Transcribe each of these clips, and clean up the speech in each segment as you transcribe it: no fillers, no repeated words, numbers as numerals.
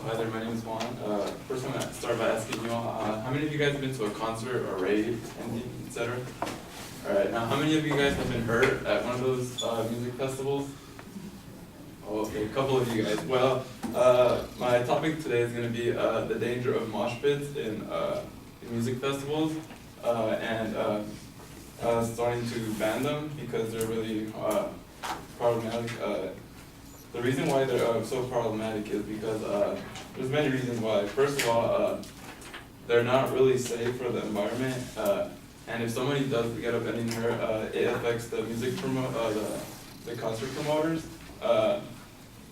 Hi there, my name is Juan. First I'm going to start by asking you all, how many of you guys have been to a concert or rave, etc.? Alright, now how many of you guys have been hurt at one of those music festivals? Oh, okay, a couple of you guys. Well, my topic today is going to be the danger of mosh pits in music festivals and starting to ban them because they're really problematic. The reason why they're so problematic is because there's many reasons why. First of all, they're not really safe for the environment, and if somebody does get up and hurt, it affects the the concert promoters,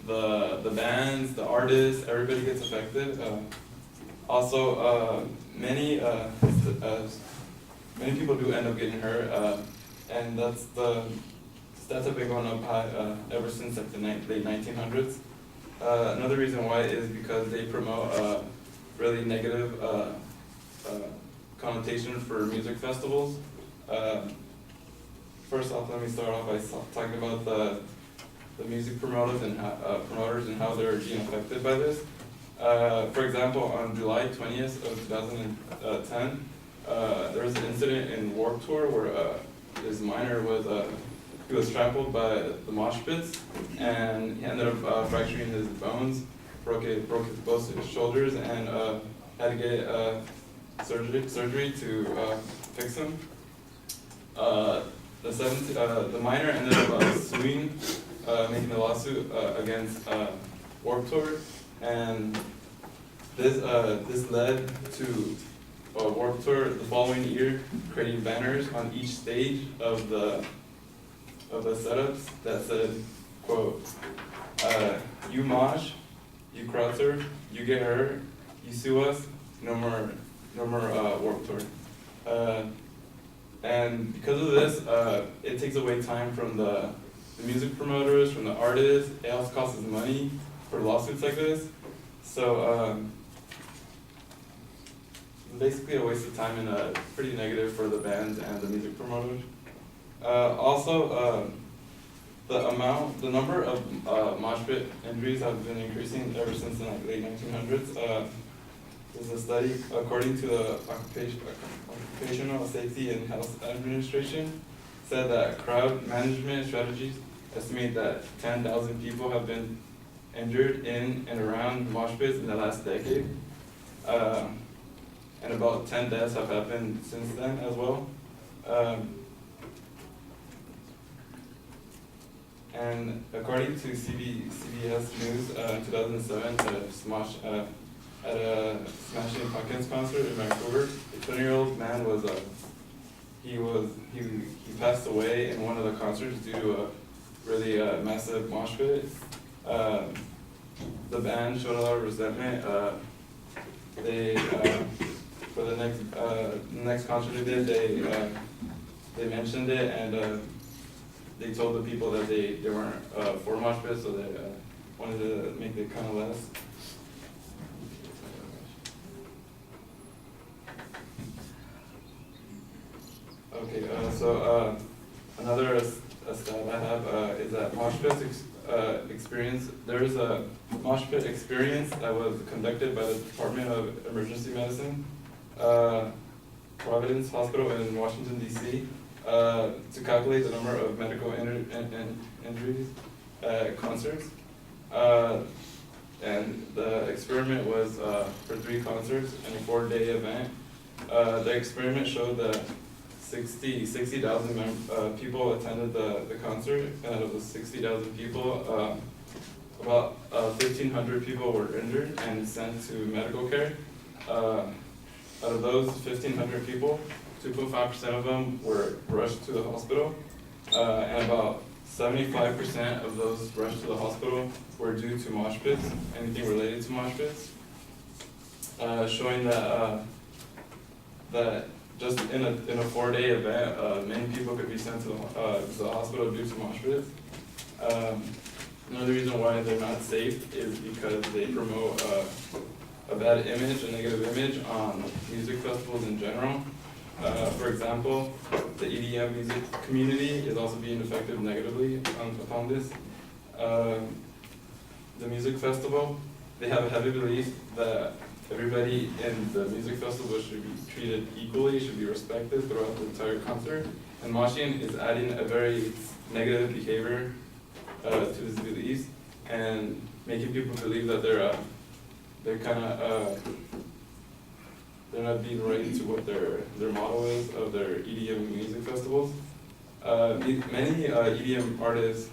the bands, the artists, everybody gets affected. Also, many people do end up getting hurt, and that's a big one up high ever since like the late 1900s. Another reason why is because they promote really negative connotation for music festivals. First off, let me start off by talking about the music promoters and how they're being affected by this. For example, on July 20th of 2010, there was an incident in Warped Tour where this minor he was trampled by the mosh pits, and he ended up fracturing his bones, broke both his shoulders, and had to get surgery to fix him. The minor ended up suing, making a lawsuit against Warped Tour, and this led to Warped Tour the following year creating banners on each stage of the setups that said, quote, you mosh, you crowd surf, you get hurt, you sue us, no more Warped Tour. And because of this, it takes away time from the music promoters, from the artists. It also costs us money for lawsuits like this. So basically a waste of time and pretty negative for the bands and the music promoters. Also, the number of mosh pit injuries have been increasing ever since the late 1900s. There's a study, according to the Occupational Safety and Health Administration, said that crowd management strategies estimate that 10,000 people have been injured in and around mosh pits in the last decade. And about 10 deaths have happened since then as well. And according to CBS News, in 2007, at a Smashing Pumpkins concert in Vancouver, a 20-year-old man he passed away in one of the concerts due to a really massive mosh pit. The band showed a lot of resentment. For the next concert they did, they mentioned it, and they told the people that they weren't for mosh pits, so they wanted to make it kind of less. Okay, so another stat I have is that mosh pit experience. There is a mosh pit experience that was conducted by the Department of Emergency Medicine, Providence Hospital in Washington, D.C., to calculate the number of medical injuries at concerts. And the experiment was for 3 concerts and a 4-day event. The experiment showed that 60,000 people attended the concert, and out of the 60,000 people, about 1,500 people were injured and sent to medical care. Out of those 1,500 people, 2.5% of them were rushed to the hospital, and about 75% of those rushed to the hospital were due to mosh pits, anything related to mosh pits, showing that just in a 4-day event, many people could be sent to the hospital due to mosh pits. Another reason why they're not safe is because they promote a bad image, a negative image on music festivals in general. For example, the EDM music community is also being affected negatively upon this. The music festival they have a heavy belief that everybody in the music festival should be treated equally, should be respected throughout the entire concert. And moshing is adding a very negative behavior to this belief and making people believe that they're kind of they're not being right to what their motto is of their EDM music festivals. Many EDM artists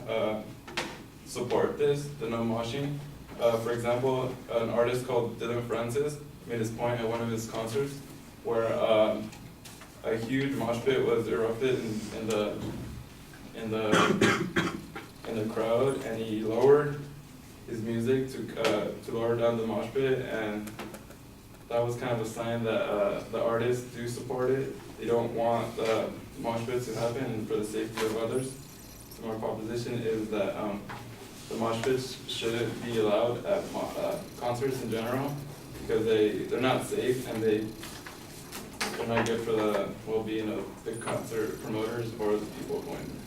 support this, the no moshing. For example, an artist called Dylan Francis made his point at one of his concerts where a huge mosh pit was erupted in the crowd, and he lowered his music to lower down the mosh pit, and that was kind of a sign that the artists do support it. They don't want the mosh pit to happen, and for the safety of others. So my proposition is that the mosh pits shouldn't be allowed at concerts in general because they're not safe and they're not good for the well-being of the concert promoters or the people going there.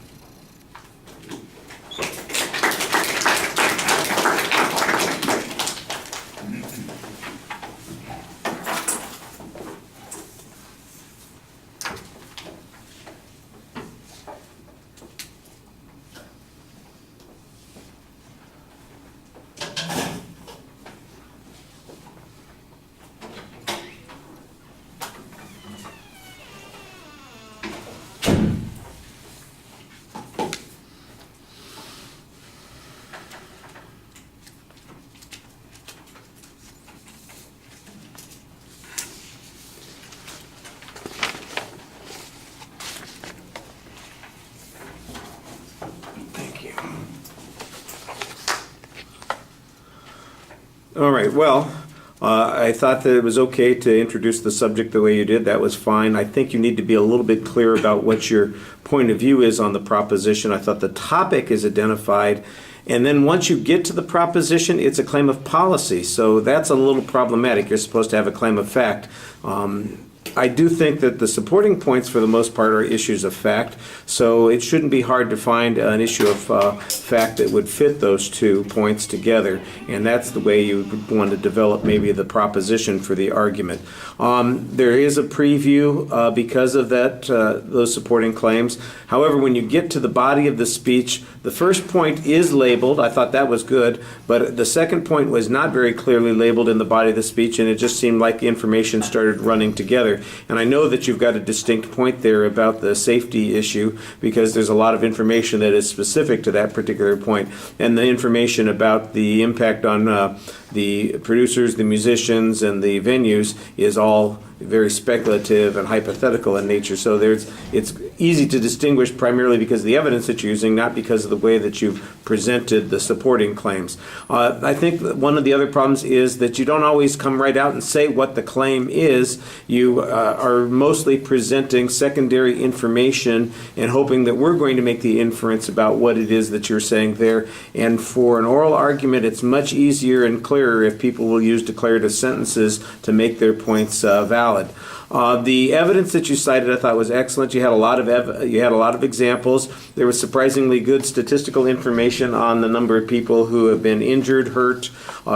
All right, well, I thought that it was okay to introduce the subject the way you did. That was fine. I think you need to be a little bit clear about what your point of view is on the proposition. I thought the topic is identified, and then once you get to the proposition, it's a claim of policy. So that's a little problematic. You're supposed to have a claim of fact. I do think that the supporting points for the most part are issues of fact, so it shouldn't be hard to find an issue of fact that would fit those 2 points together, and that's the way you would want to develop maybe the proposition for the argument. There is a preview because of that, those supporting claims. However, when you get to the body of the speech, the first point is labeled. I thought that was good, but the second point was not very clearly labeled in the body of the speech, and it just seemed like the information started running together. And I know that you've got a distinct point there about the safety issue because there's a lot of information that is specific to that particular point, and the information about the impact on the producers, the musicians, and the venues is all very speculative and hypothetical in nature. So it's easy to distinguish primarily because of the evidence that you're using, not because of the way that you've presented the supporting claims. I think that one of the other problems is that you don't always come right out and say what the claim is. You are mostly presenting secondary information and hoping that we're going to make the inference about what it is that you're saying there. And for an oral argument, it's much easier and clearer if people will use declarative sentences to make their points valid. The evidence that you cited, I thought, was excellent. You had a lot of examples. There was surprisingly good statistical information on the number of people who have been injured, hurt,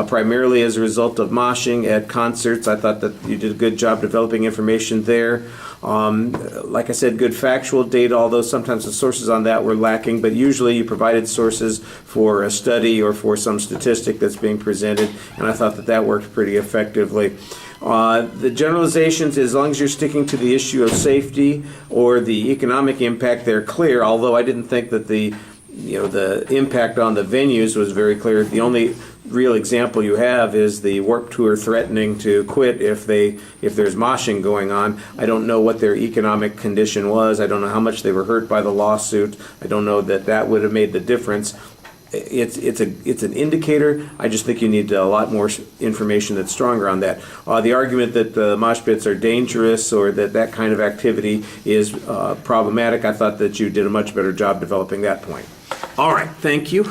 primarily as a result of moshing at concerts. I thought that you did a good job developing information there. Like I said, good factual data, although sometimes the sources on that were lacking, but usually you provided sources for a study or for some statistic that's being presented, and I thought that that worked pretty effectively. The generalizations, as long as you're sticking to the issue of safety or the economic impact, they're clear, although I didn't think that the impact on the venues was very clear. The only real example you have is the Warped Tour threatening to quit if there's moshing going on. I don't know what their economic condition was. I don't know how much they were hurt by the lawsuit. I don't know that would have made the difference. It's an indicator. I just think you need a lot more information that's stronger on that. The argument that the mosh pits are dangerous or that kind of activity is problematic, I thought that you did a much better job developing that point. All right, thank you.